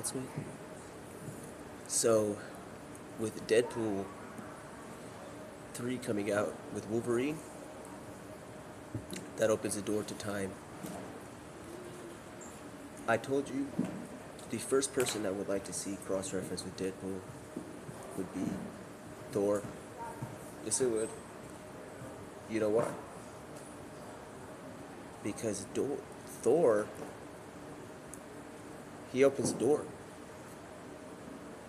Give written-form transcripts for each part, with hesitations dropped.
announcement. So, with Deadpool 3 coming out with Wolverine, that opens the door to time. I told you the first person I would like to see cross reference with Deadpool would be Thor. Yes, it would. You know why? Because Thor, he opens the door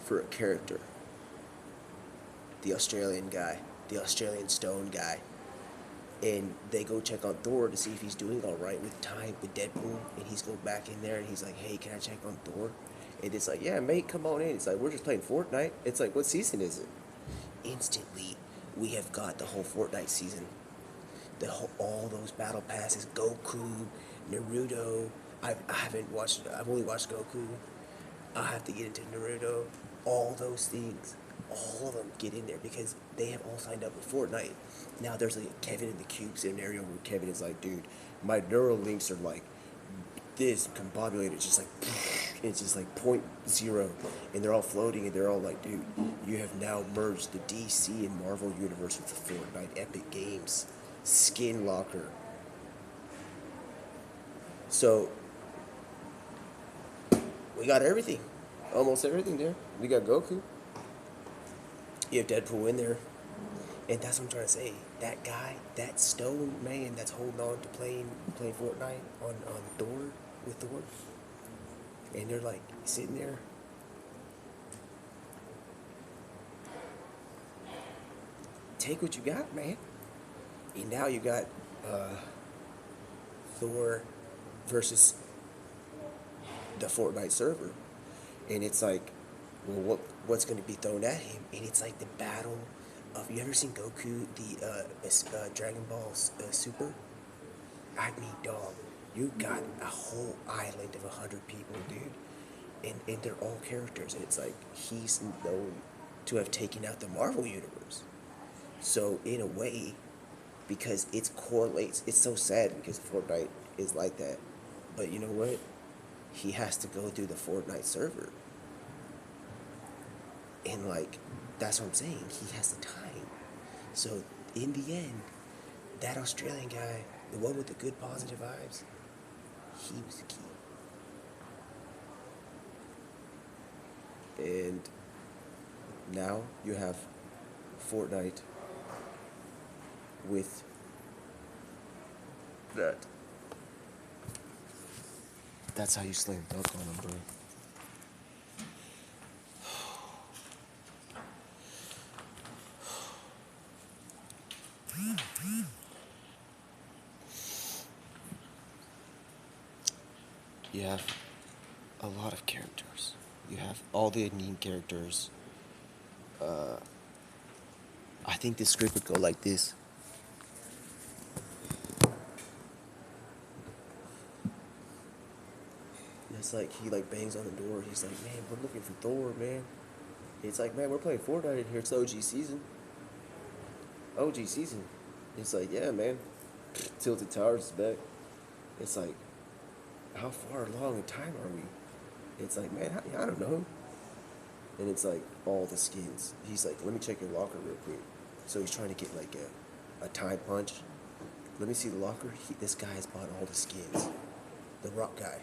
for a character. The Australian guy, the Australian stone guy. And they go check on Thor to see if he's doing all right with time with Deadpool, and he's go back in there and he's like, "Hey, can I check on Thor?" And it's like, "Yeah, mate, come on in." It's like, "We're just playing Fortnite." It's like, "What season is it?" Instantly, we have got the whole Fortnite season. All those battle passes, Goku, Naruto. I haven't watched. I've only watched Goku. I have to get into Naruto. All those things, all of them get in there because they have all signed up with Fortnite. Now there's like Kevin in the Cube scenario where Kevin is like, "Dude, my neural links are like this combobulated, it's just like it's just like point zero, and they're all floating, and they're all like, dude, you have now merged the DC and Marvel universe with the Fortnite Epic Games skin locker." So we got everything, almost everything there. We got Goku. You have Deadpool in there, and that's what I'm trying to say. That guy, that stone man, that's holding on to playing Fortnite on Thor with Thor, and they're like sitting there. Take what you got, man. And now you got uh, Thor versus the Fortnite server, and it's like, well, what's going to be thrown at him? And it's like the battle of, you ever seen Goku the Dragon Ball Super? I mean, dog, you got a whole island of 100 people, dude, and they're all characters, and it's like he's known to have taken out the Marvel universe. So in a way, because it correlates, it's so sad because Fortnite is like that. But you know what? He has to go through the Fortnite server. And like, that's what I'm saying. He has the time. So in the end, that Australian guy, the one with the good positive vibes, he was the key. And now you have Fortnite with that. That's how you slam dunk on him, bro. You have a lot of characters. You have all the named characters. I think this script would go like this. It's like he like bangs on the door. He's like, "Man, we're looking for Thor, man." It's like, "Man, we're playing Fortnite in here. It's OG season. OG season." It's like, "Yeah, man." Tilted Towers is back. It's like, "How far along in time are we?" It's like, "Man, I don't know." And it's like all the skins. He's like, "Let me check your locker real quick." So he's trying to get like a time punch. Let me see the locker. This guy has bought all the skins. The rock guy.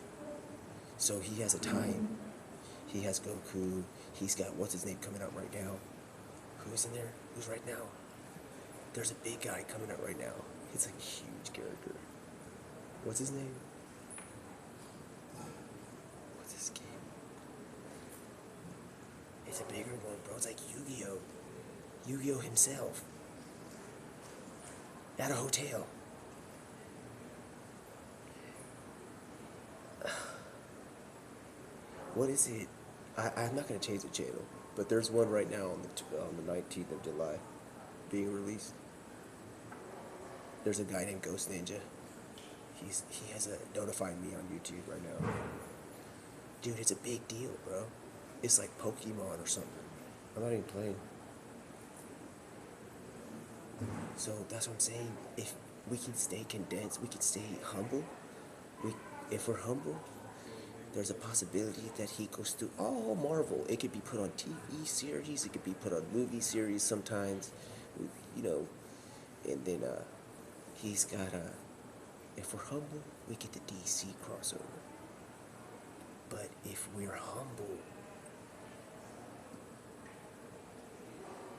So he has a time. He has Goku. He's got, what's his name coming out right now? Who's in there? Who's right now? There's a big guy coming out right now. He's like a huge character. What's his name? What's his game? It's a bigger one, bro. It's like Yu-Gi-Oh! Yu-Gi-Oh! Himself. At a hotel. What is it? I'm not going to change the channel, but there's one right now on the 19th of July being released. There's a guy named Ghost Ninja. He has a notifying me on YouTube right now. Dude, it's a big deal, bro. It's like Pokemon or something. I'm not even playing. So that's what I'm saying. If we can stay condensed, we can stay humble. We, if we're humble, there's a possibility that he goes through all Marvel. It could be put on TV series, it could be put on movie series sometimes, you know, and then he's got a. If we're humble, we get the DC crossover. But if we're humble,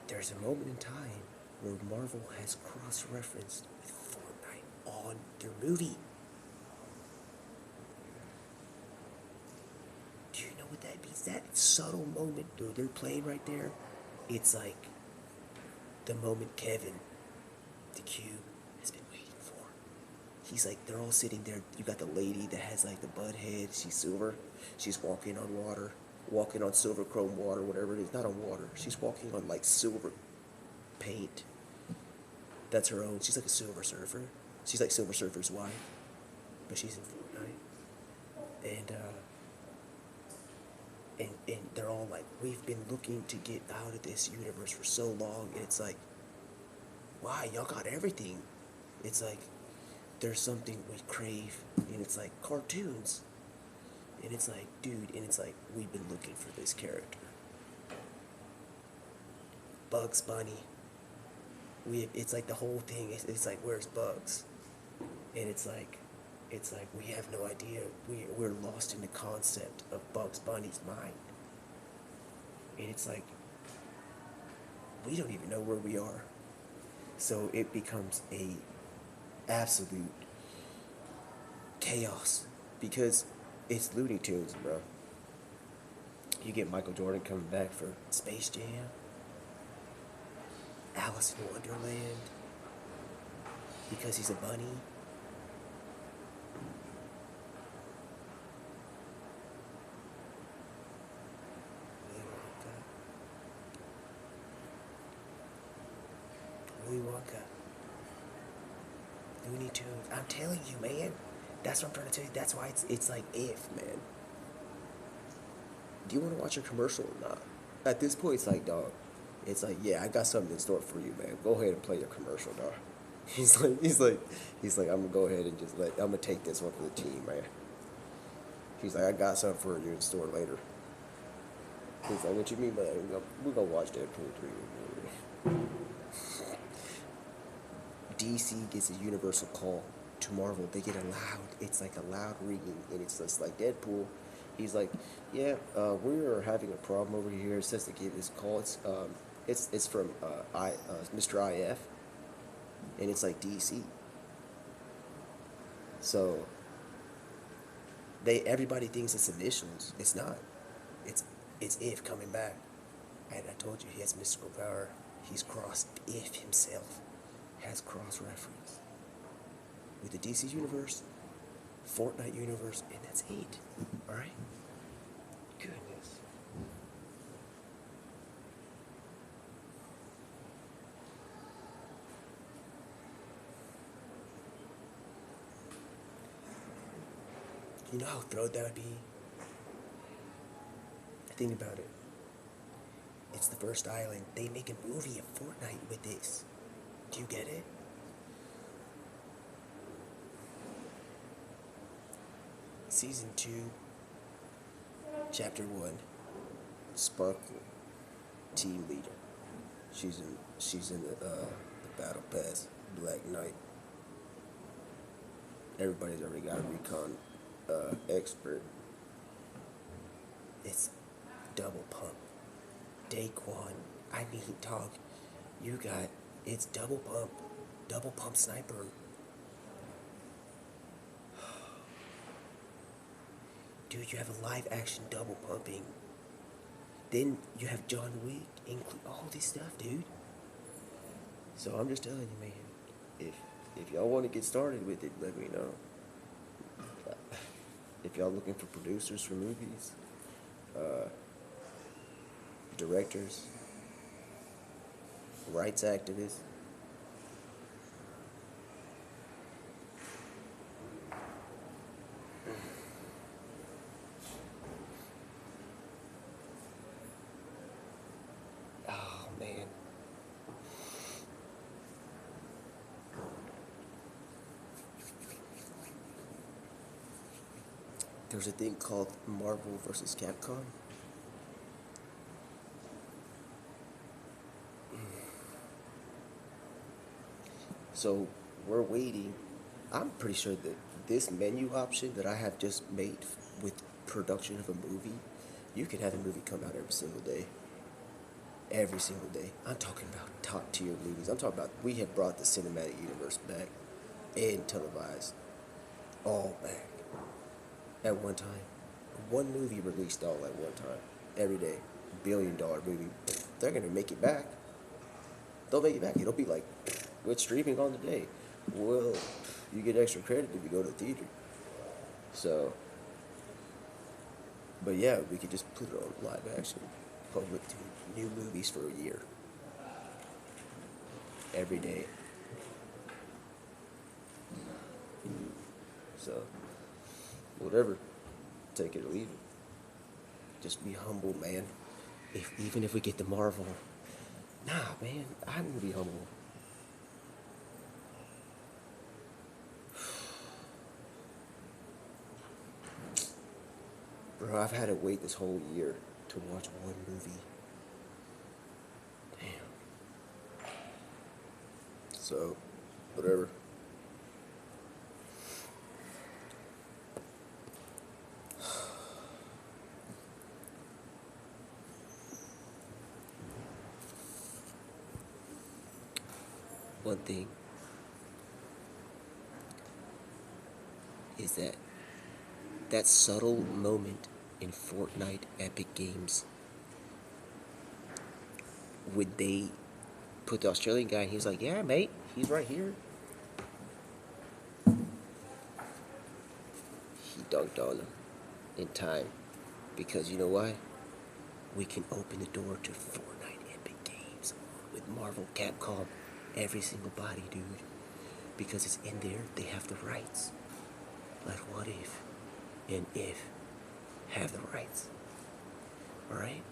there's a moment in time where Marvel has cross-referenced with Fortnite on their movie. Do you know what that means? That subtle moment, dude, they're playing right there. It's like the moment Kevin, the cube, has been waiting for. He's like, they're all sitting there. You got the lady that has like the bud head. She's silver. She's walking on water, walking on silver chrome water, whatever it is. Not on water. She's walking on like silver paint. That's her own. She's like a Silver Surfer. She's like Silver Surfer's wife, but she's in Fortnite. And they're all like, we've been looking to get out of this universe for so long, and it's like, why? Y'all got everything. It's like, there's something we crave, and it's like cartoons. And it's like, dude, and it's like, we've been looking for this character. Bugs Bunny. It's like the whole thing, it's like, where's Bugs? And it's like we have no idea. We're lost in the concept of Bugs Bunny's mind. And it's like, we don't even know where we are. So it becomes a absolute chaos because it's Looney Tunes, bro. You get Michael Jordan coming back for Space Jam, Alice in Wonderland, because he's a bunny. Willy Wonka. Looney Tunes. I'm telling you, man. That's what I'm trying to tell you. That's why it's like if, man. Do you want to watch a commercial or not? At this point, it's like, dog. It's like, yeah, I got something in store for you, man. Go ahead and play your commercial, dog. He's like, I'm gonna go ahead and I'm gonna take this one for the team, man. He's like, I got something for you in store later. He's like, what you mean by that? We're gonna watch Deadpool 3. DC gets a universal call to Marvel. They get a loud, it's like a loud ringing, and it's just like Deadpool. He's like, yeah, we're having a problem over here. It says to give this call. It's from Mr. IF, and it's like DC. So everybody thinks it's initials. It's not. It's If coming back. And I told you he has mystical power. He's crossed. If himself has cross reference with the DC universe, Fortnite universe, and that's it. All right. Goodness. You know how thrilled that would be? Think about it. It's the first island. They make a movie of Fortnite with this. Do you get it? Season 2, Chapter 1, Sparkle, team leader. She's in the Battle Pass, Black Knight. Everybody's already got a recon expert. It's double pump. Daquan, I mean, dog, it's double pump sniper. Dude, you have a live action double pumping. Then you have John Wick, include all this stuff, dude. So I'm just telling you, man, if y'all want to get started with it, let me know. If y'all looking for producers for movies, directors, rights activists, oh man, there's a thing called Marvel versus Capcom. So we're waiting. I'm pretty sure that this menu option that I have just made with production of a movie, you can have a movie come out every single day. Every single day. I'm talking about top tier movies. I'm talking about we have brought the cinematic universe back and televised all back at one time. One movie released all at one time. Every day. $1 billion movie. They're gonna make it back. They'll make it back. It'll be like, what's streaming on the day? Well, you get extra credit if you go to the theater. So, but yeah, we could just put it on live action. Public to new movies for a year. Every day. So, whatever. Take it or leave it. Just be humble, man. Even if we get the Marvel, nah, man, I'm gonna be humble. Bro, I've had to wait this whole year to watch one movie. Damn. So, whatever. One thing is that subtle moment in Fortnite Epic Games when they put the Australian guy and he's like, yeah, mate, he's right here. He dunked on him in time. Because you know why? We can open the door to Fortnite Epic Games with Marvel, Capcom, every single body, dude. Because it's in there, they have the rights. Like what if and if have the rights. Alright?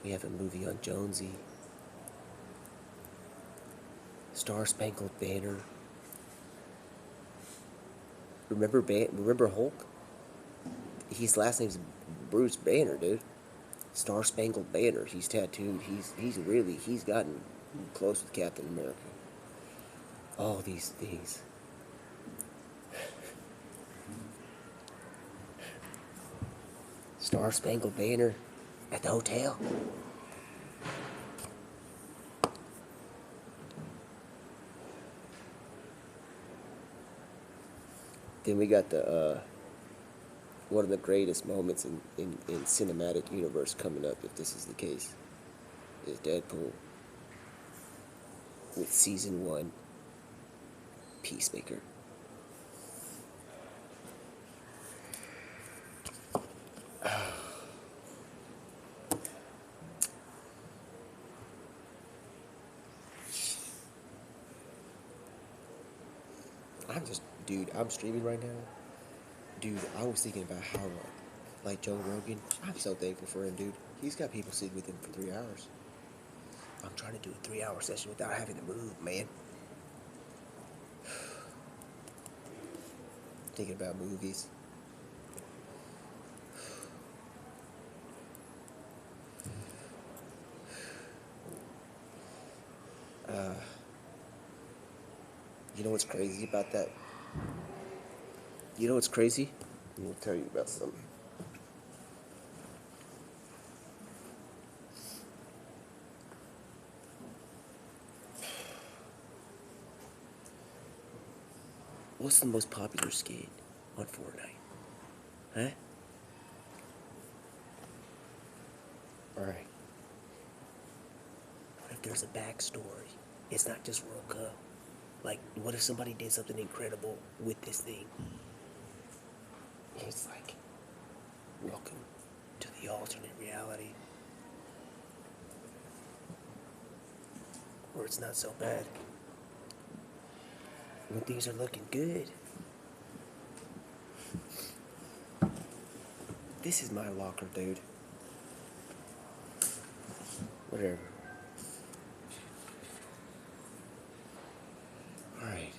We have a movie on Jonesy. Star Spangled Banner. Remember Hulk? His last name's Bruce Banner, dude. Star Spangled Banner. He's tattooed. He's gotten close with Captain America. All these things. Star Spangled Banner at the hotel. Then we got the one of the greatest moments in cinematic universe coming up, if this is the case, is Deadpool with season 1 Peacemaker. I'm streaming right now. Dude, I was thinking about how, like Joe Rogan, I'm so thankful for him, dude. He's got people sitting with him for 3 hours. I'm trying to do a 3-hour session without having to move, man. Thinking about movies. You know what's crazy about that? You know what's crazy? I'm gonna tell you about something. What's the most popular skin on Fortnite? Huh? Alright. What if there's a backstory? It's not just World Cup. Like, what if somebody did something incredible with this thing? It's like, welcome to the alternate reality. Where it's not so bad. When things are looking good. This is my locker, dude. Whatever. Alright.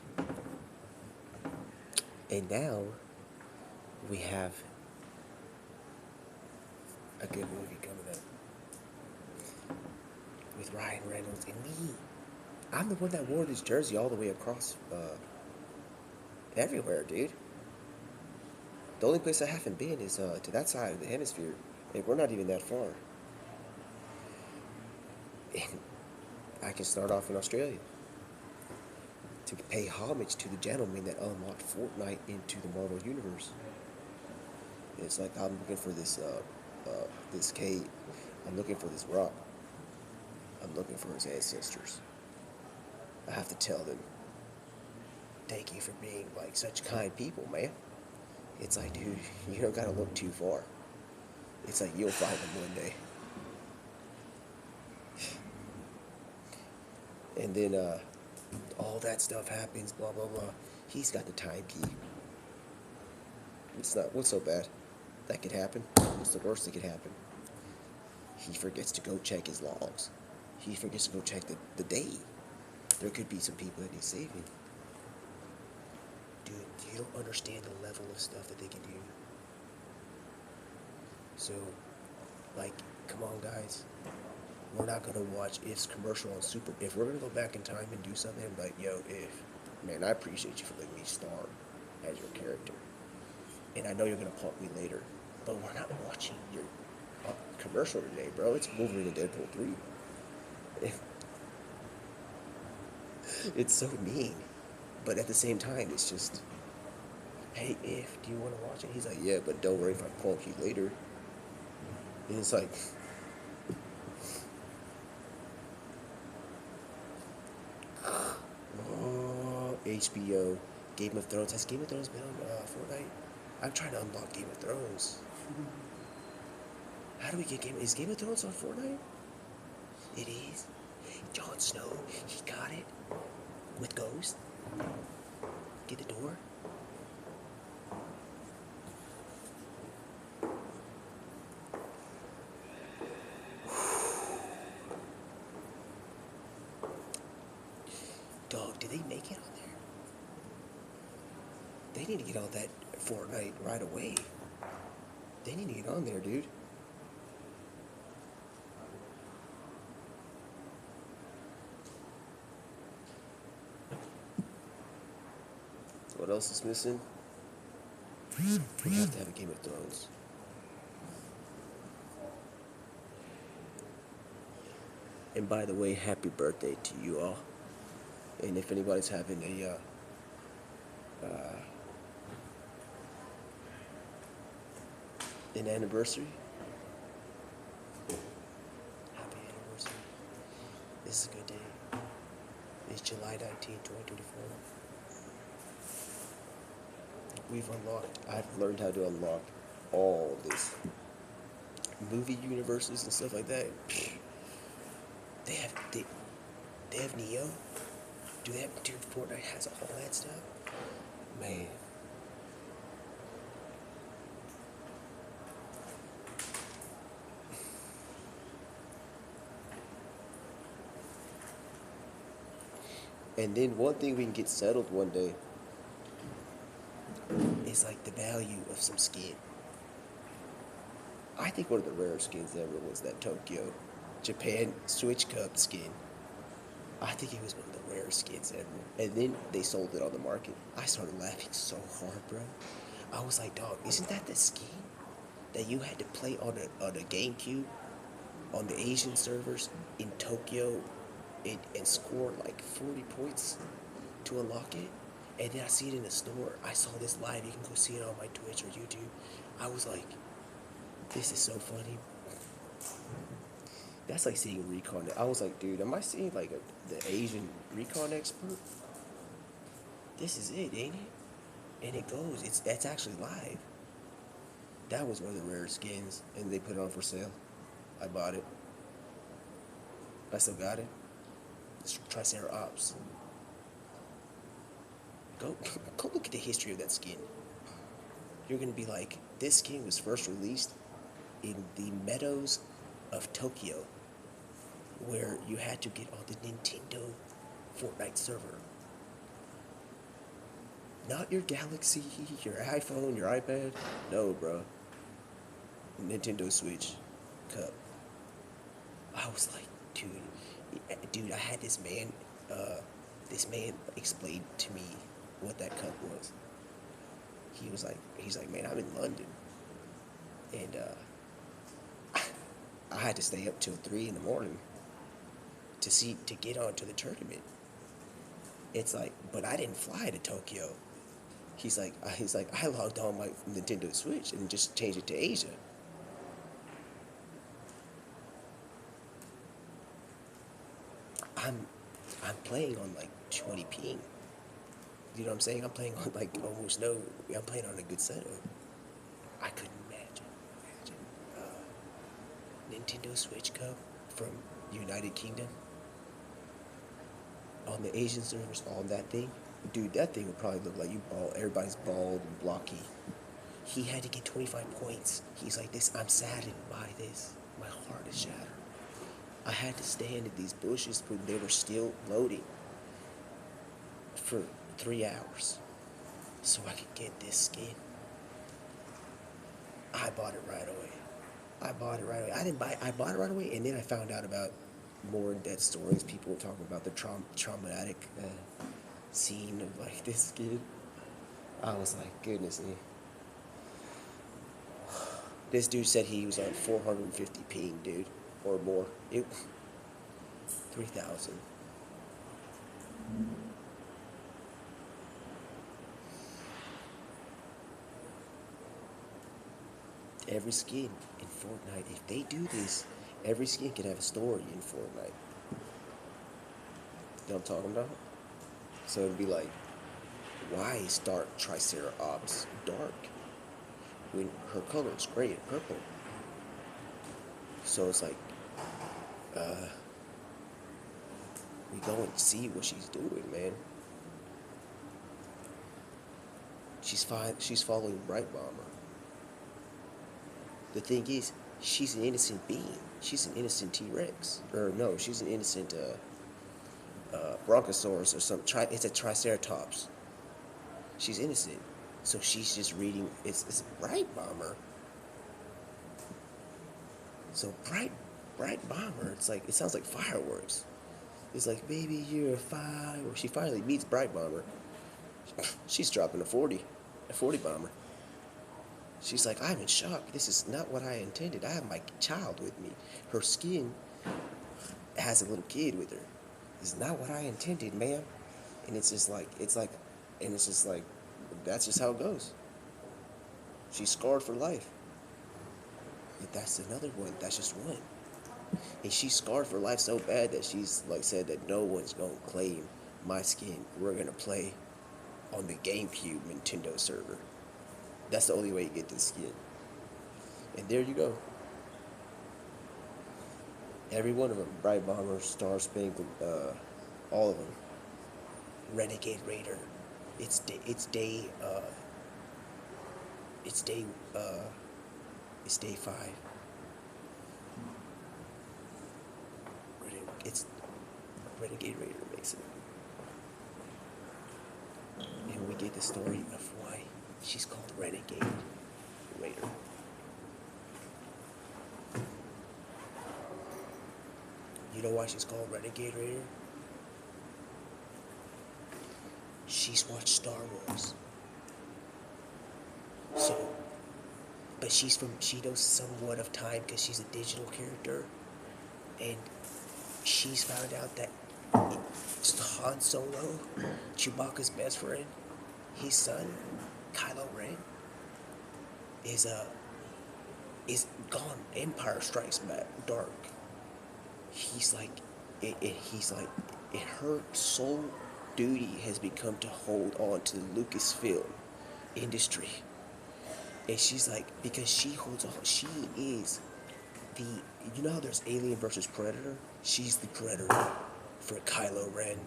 And now we have a good movie coming up with Ryan Reynolds and me. I'm the one that wore this jersey all the way across everywhere, dude. The only place I haven't been is to that side of the hemisphere. Like, we're not even that far. And I can start off in Australia to pay homage to the gentleman that unlocked Fortnite into the Marvel Universe. It's like I'm looking for this cave. I'm looking for this rock. I'm looking for his ancestors. I have to tell them, thank you for being like such kind people, man. It's like, dude, you don't gotta look too far. It's like you'll find them one day. And then all that stuff happens, blah blah blah. He's got the time key. What's so bad? That could happen. What's the worst that could happen? He forgets to go check his logs. He forgets to go check the day. There could be some people that he's saving. Dude, you don't understand the level of stuff that they can do. So, like, come on, guys. We're not gonna watch If's commercial on Super. If we're gonna go back in time and do something, I'm like, yo, If, man, I appreciate you for letting me star as your character. And I know you're gonna pump me later, but we're not watching your commercial today, bro. It's Wolverine and Deadpool 3. It's so mean, but at the same time, it's just, hey, If, do you want to watch it? He's like, yeah, but don't worry if I pump you later. And it's like, oh, HBO, Game of Thrones. Has Game of Thrones been on Fortnite? I'm trying to unlock Game of Thrones. How do we get Is Game of Thrones on Fortnite? It is. Jon Snow, he got it with Ghost. Get the door. Dog, did they make it on there? They need to get on that Fortnite right away. They need to get on there, dude. What else is missing? We have to have a Game of Thrones. And by the way, happy birthday to you all. And if anybody's having an anniversary, happy anniversary. This is a good day. It's July 19, 2024. I've learned how to unlock all this movie universes and stuff like that. They have Neo. Dude, Fortnite has all that stuff. Man. And then one thing we can get settled one day is like the value of some skin. I think one of the rare skins ever was that Tokyo Japan Switch Cup skin. I think it was one of the rarest skins ever. And then they sold it on the market. I started laughing so hard, bro. I was like, dog, isn't that the skin that you had to play on a GameCube on the Asian servers in Tokyo and score like 40 points to unlock it? And then I see it in the store. I saw this live. You can go see it on my Twitch or YouTube. I was like, this is so funny. That's like seeing Recon. I was like, dude, am I seeing like the Asian Recon expert? This is it, ain't it? And it goes. That's actually live. That was one of the rare skins, and they put it on for sale. I bought it. I still got it. It's Triceratops. Go look at the history of that skin. You're gonna be like, This game was first released in the meadows of Tokyo, where you had to get on the Nintendo Fortnite server. Not your Galaxy, your iPhone, your iPad. No, bro. Nintendo Switch Cup. I was like, dude, I had this man. This man explained to me what that cup was. He's like, man, I'm in London, and I had to stay up till 3 in the morning to get onto the tournament. It's like, but I didn't fly to Tokyo. He's like, I logged on my Nintendo Switch and just changed it to Asia. I'm I'm playing on like 20 ping. You know what I'm saying? I'm playing on like almost no. I'm playing on a good setup. I couldn't imagine Nintendo Switch Cup from United Kingdom on the Asian servers on that thing. Dude, that thing would probably look like you bald. Everybody's bald and blocky. He had to get 25 points. He's like, this. I'm saddened by this. My heart is shattered. I had to stand in these bushes when they were still loading for 3 hours so I could get this skin. I bought it right away. I bought it right away. I bought it right away, and then I found out about more in-depth stories. People were talking about the traumatic scene of like this kid. I was like, goodness me. This dude said he was on 450 ping, dude, or more. 3,000. Every skin in Fortnite, if they do this, every skin can have a story in Fortnite. You know what I'm talking about? So it'd be like, why is Dark Triceratops dark when her color is gray and purple? So it's like, we go and see what she's doing, man. She's fine. She's following Bright Bomber. The thing is, she's an innocent being. She's an innocent T-Rex. Or no, she's an innocent Brontosaurus or something. It's a Triceratops. She's innocent. So she's just reading. It's Bright Bomber. So Bright Bomber. It's like, it sounds like fireworks. It's like, baby, you're a fire. She finally meets Bright Bomber. She's dropping a 40 bomber. She's like, I'm in shock. This is not what I intended. I have my child with me. Her skin has a little kid with her. This is not what I intended, ma'am. And it's just like, that's just how it goes. She's scarred for life. And that's another one. That's just one. And she's scarred for life so bad that she's like said that no one's gonna claim my skin. We're gonna play on the GameCube Nintendo server. That's the only way you get this skin. And there you go. Every one of them. Bright Bomber, Star Spangled, all of them. Renegade Raider. It's day 5. It's Renegade Raider makes it. And we get the story of why she's called Renegade Raider. You know why she's called Renegade Raider? She's watched Star Wars. So, but she knows somewhat of time because she's a digital character. And she's found out that Han Solo, Chewbacca's best friend, his son, Kylo Ren, is gone. Empire Strikes Back, dark. He's like, her sole duty has become to hold on to the Lucasfilm industry. And she's like, because she holds on, she is you know how there's Alien versus Predator? She's the Predator for Kylo Ren.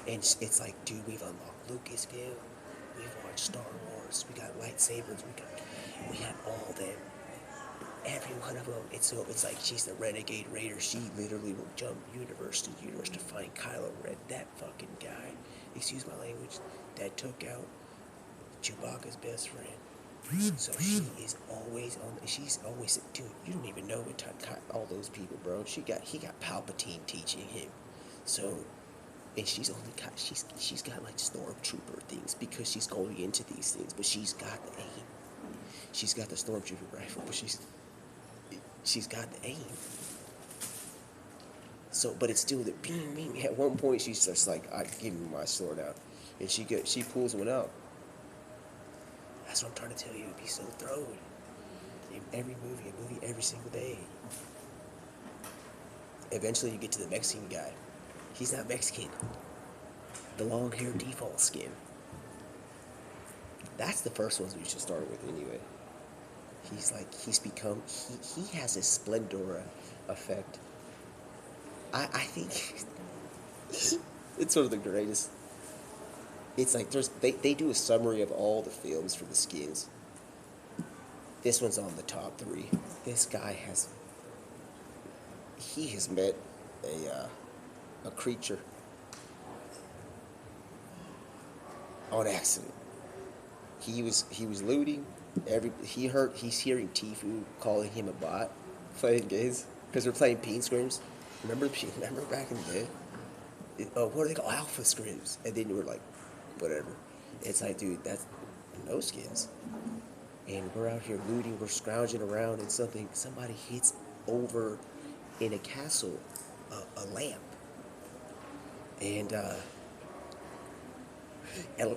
And it's like, dude, we've unlocked Lucasfilm. We've watched Star Wars. We got lightsabers. We have all them. Every one of them. And so it's like she's the renegade raider. She literally will jump universe to universe to find Kylo Ren. That fucking guy, excuse my language, that took out Chewbacca's best friend. So she is always on. She's always, dude. You don't even know what time all those people, bro. He got Palpatine teaching him. So, and she's only got she's got like stormtrooper things because she's going into these things, but she's got the aim. She's got the stormtrooper rifle, but she's got the aim. So, but it's still the bing bing. At one point, she's just like, "I give me my sword out," and she pulls one out. That's what I'm trying to tell you. It'd be so thrown in every movie every single day. Eventually, you get to the Mexican guy. He's not Mexican. The long hair default skin. That's the first ones we should start with anyway. He has a Splendora effect. I think it's one of the greatest. It's like they do a summary of all the films for the skins. This one's on the top 3. This guy has met a creature on accident. He was looting. He's hearing Tfue calling him a bot, playing games because we're playing peen scrims. Remember back in the day? What are they called? Alpha scrims. And then you were like, whatever. It's like, dude, that's no skins. And we're out here looting. We're scrounging around, and somebody hits over in a castle a lamp, and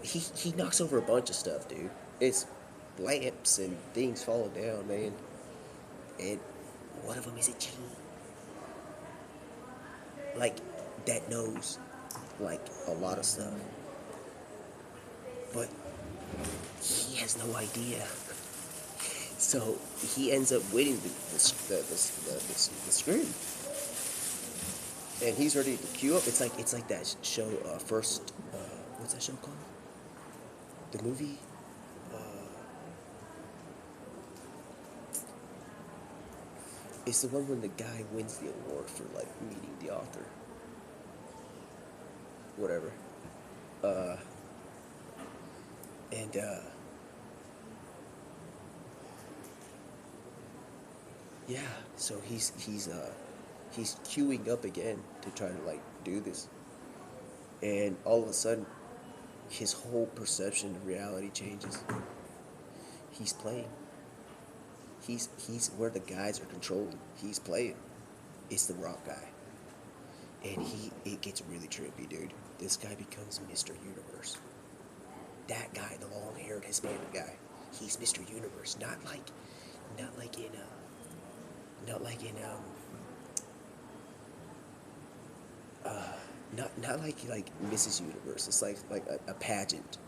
he knocks over a bunch of stuff, dude. It's lamps and things falling down, man. And one of them is a genie, like that knows like a lot of stuff, but he has no idea. So he ends up winning the scrim, and he's ready to queue up. It's like that show. What's that show called? The movie. It's the one when the guy wins the award for like meeting the author. Whatever. And yeah, so he's queuing up again to try to like do this, and all of a sudden, his whole perception of reality changes. He's playing. He's where the guys are controlling. He's playing. It's the rock guy, and it gets really trippy, dude. This guy becomes Mr. Universe. That guy, the long-haired Hispanic guy, he's Mr. Universe. Not like in not like Mrs. Universe. It's like a pageant.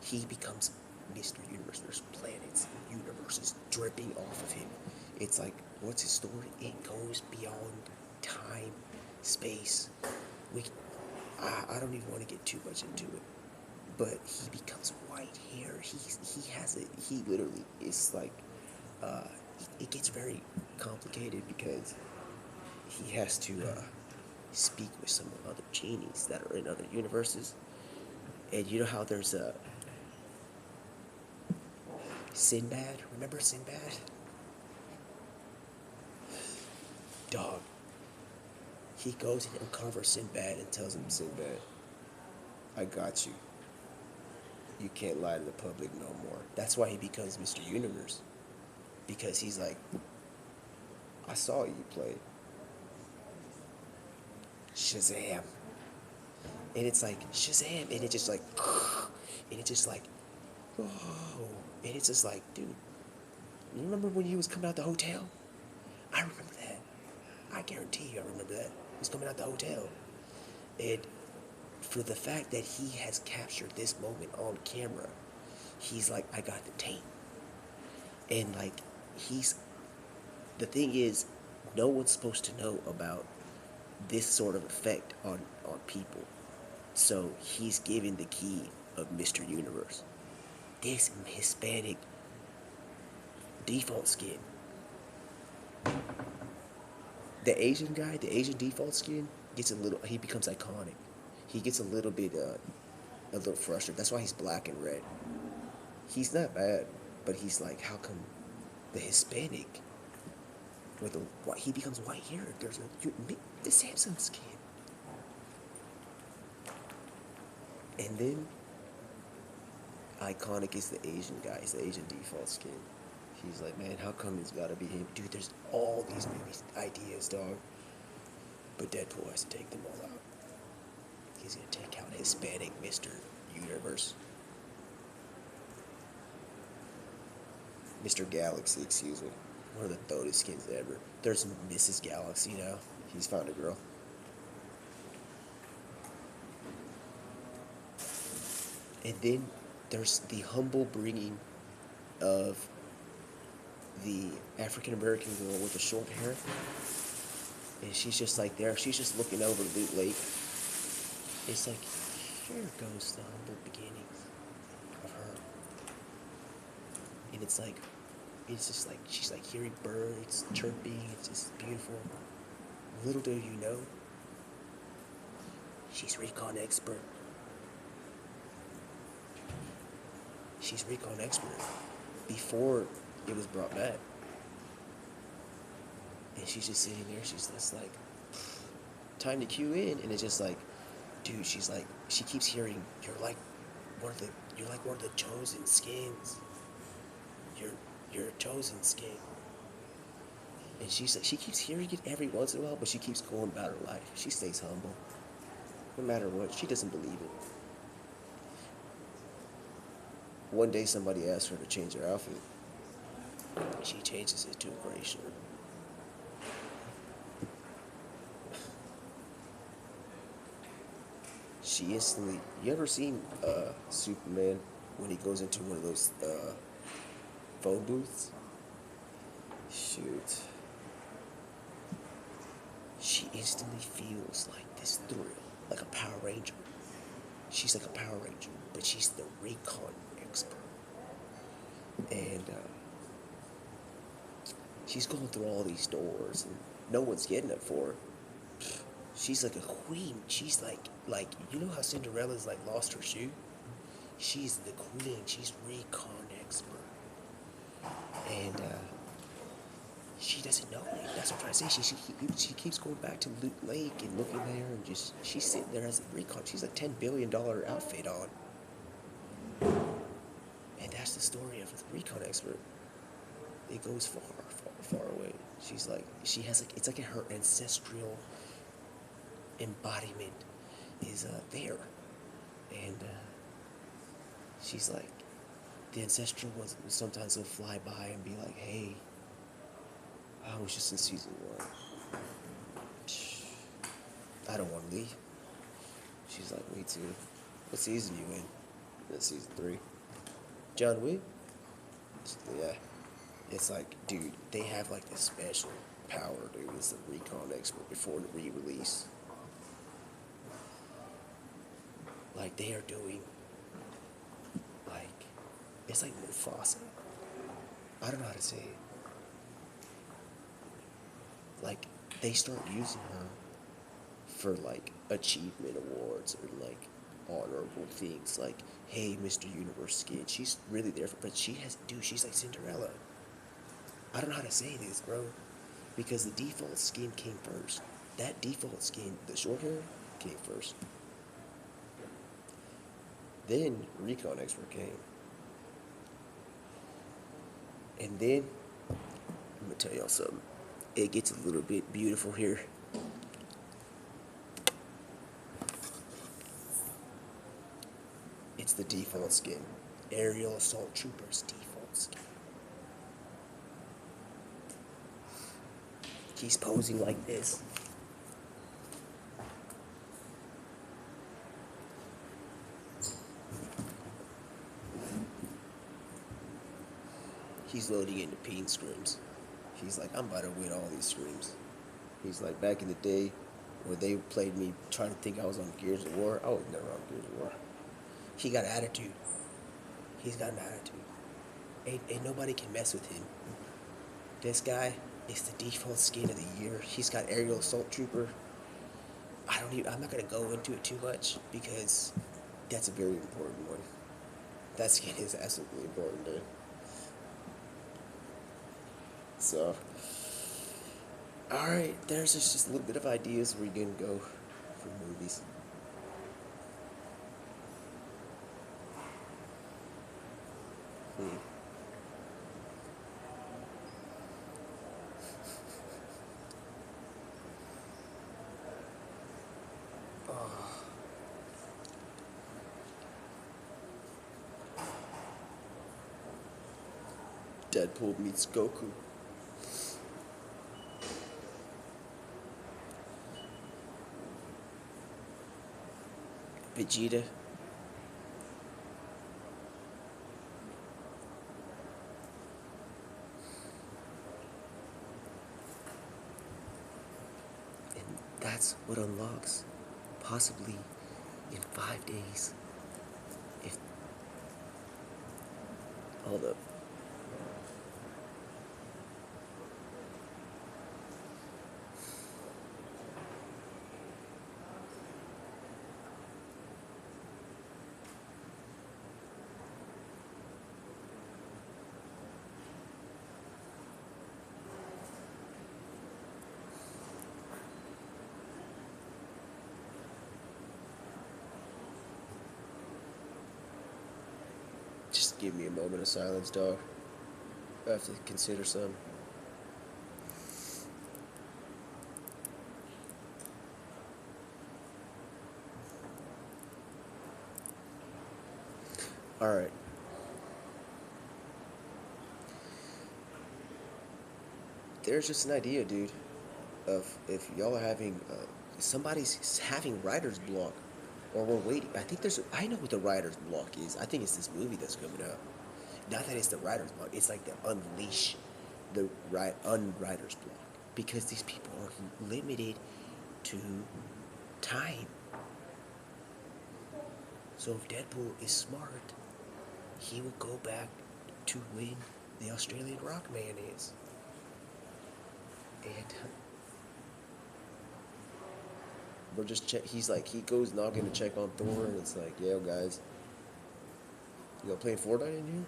He becomes Mr. Universe. There's planets, universes dripping off of him. It's like, what's his story? It goes beyond time, space. I don't even want to get too much into it, but he becomes white hair. He literally is like, it gets very complicated because he has to speak with some other genies that are in other universes. And you know how there's a Sinbad? Remember Sinbad? Dog. He goes and uncovers Sinbad and tells him, Sinbad, I got you. You can't lie to the public no more. That's why he becomes Mr. Universe. Because he's like, I saw you play Shazam. And it's like, Shazam. And it's just like, and it's just like, whoa. And it's just like, dude, you remember when you was coming out the hotel? I remember that. I guarantee you I remember that. He was coming out the hotel. And for the fact that he has captured this moment on camera, he's like, I got the tape. And like, the thing is, no one's supposed to know about this sort of effect on people. So he's given the key of Mr. Universe. This Hispanic default skin. The Asian guy, the Asian default skin, gets a little. He becomes iconic. He gets a little bit, a little frustrated. That's why he's black and red. He's not bad, but he's like, how come the Hispanic with the white, he becomes white here? There's the Samsung skin, and then iconic is the Asian guy. It's the Asian default skin. He's like, man, how come it's gotta be him? Dude, there's all these movie ideas, dog. But Deadpool has to take them all out. He's gonna take out Hispanic Mr. Universe. Mr. Galaxy, excuse me. One of the thotest skins ever. There's Mrs. Galaxy now. He's found a girl. And then there's the humble bringing of the African American girl with the short hair. And she's just like there. She's just looking over Loot Lake. It's like, here goes the humble beginnings of her. And it's just like, she's like hearing birds chirping. It's just beautiful. Little do you know, she's recon expert. She's recon expert before it was brought back. And she's just sitting there, she's just like, time to cue in, and it's just like, dude, she's like, she keeps hearing, you're like one of the chosen skins. You're a chosen skin. And she's like, she keeps hearing it every once in a while, but she keeps going about her life. She stays humble. No matter what, she doesn't believe it. One day somebody asks her to change her outfit. She changes it to a gray shirt. She instantly, you ever seen Superman when he goes into one of those phone booths? Shoot. She instantly feels like this thrill, like a Power Ranger. She's like a Power Ranger, but she's the recon expert. And she's going through all these doors, and no one's getting it for her. She's like a queen. She's like you know how Cinderella's like lost her shoe? She's the queen. She's recon expert. And she doesn't know it. That's what I'm trying to say. She keeps going back to Loot Lake and looking there, and just she's sitting there as a recon. She's like $10 billion outfit on. And that's the story of the recon expert. It goes far, far, far away. She's like, she has like, it's like her ancestral embodiment is there. And she's like, the ancestral ones sometimes will fly by and be like, hey, I was just in season 1. I don't want to leave. She's like, me too. What season you in? That's season 3. John Wick? Yeah. It's like, dude, they have like this special power, dude. It's the recon expert before the re-release. Like, they are doing, like, it's like Mufasa. I don't know how to say it. Like, they start using her for, like, achievement awards or, like, honorable things. Like, hey, Mr. Universe skin. She's really there, but she has, dude, she's like Cinderella. I don't know how to say this, bro. Because the default skin came first. That default skin, the short hair, came first. Then Recon Expert came. And then, I'm going to tell y'all something. It gets a little bit beautiful here. It's the default skin. Aerial Assault Trooper's default skin. He's posing like this. He's loading into peen screams. He's like, I'm about to win all these screams. He's like, back in the day, when they played me trying to think I was on Gears of War, I was never on Gears of War. He got attitude. He's got an attitude. Ain't nobody can mess with him. This guy is the default skin of the year. He's got Aerial Assault Trooper. I'm not gonna go into it too much because that's a very important one. That skin is absolutely important, dude. So, alright, there's just a little bit of ideas where you're gonna go for movies. Hmm. Oh, Deadpool meets Goku. Vegeta. And that's what unlocks, possibly in 5 days, if all the just give me a moment of silence, dog. I have to consider some. Alright. There's just an idea, dude, of if y'all are having, somebody's having writer's block, or we're waiting. I know what the writer's block is. I think it's this movie that's coming out. Not that it's the writer's block, it's like the unleash the unwriter's block. Because these people are limited to time. So if Deadpool is smart, he will go back to when the Australian rock man is. And we're just he's like, he goes knocking to check on Thor, and it's like, yo guys, you gonna play Fortnite in here?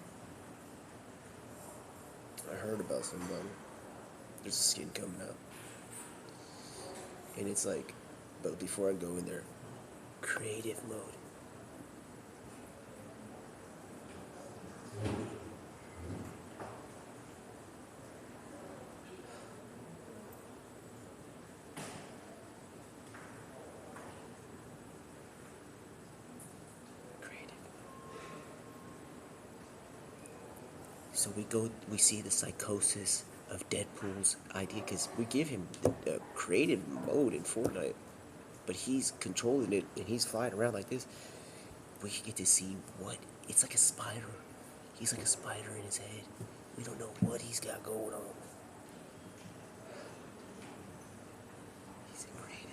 I heard about somebody. There's a skin coming out. And it's like, but before I go in there, creative mode. So we see the psychosis of Deadpool's idea, because we give him the creative mode in Fortnite, but he's controlling it and he's flying around like this. We get to see what it's like, a spider. He's like a spider in his head. We don't know what he's got going on. He's creative.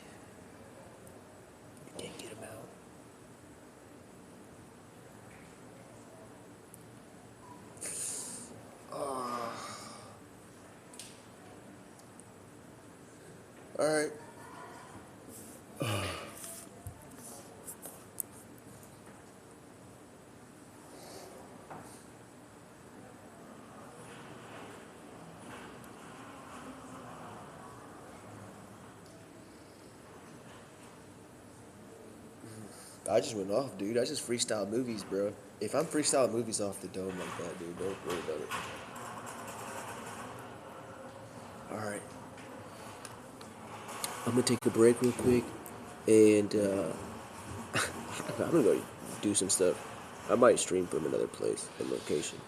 We can't get him out. Alright. I just went off, dude. I just freestyle movies, bro. If I'm freestyling movies off the dome like that, dude, don't worry about it. Alright. I'm gonna take a break real quick, and I'm gonna go do some stuff. I might stream from another place and location.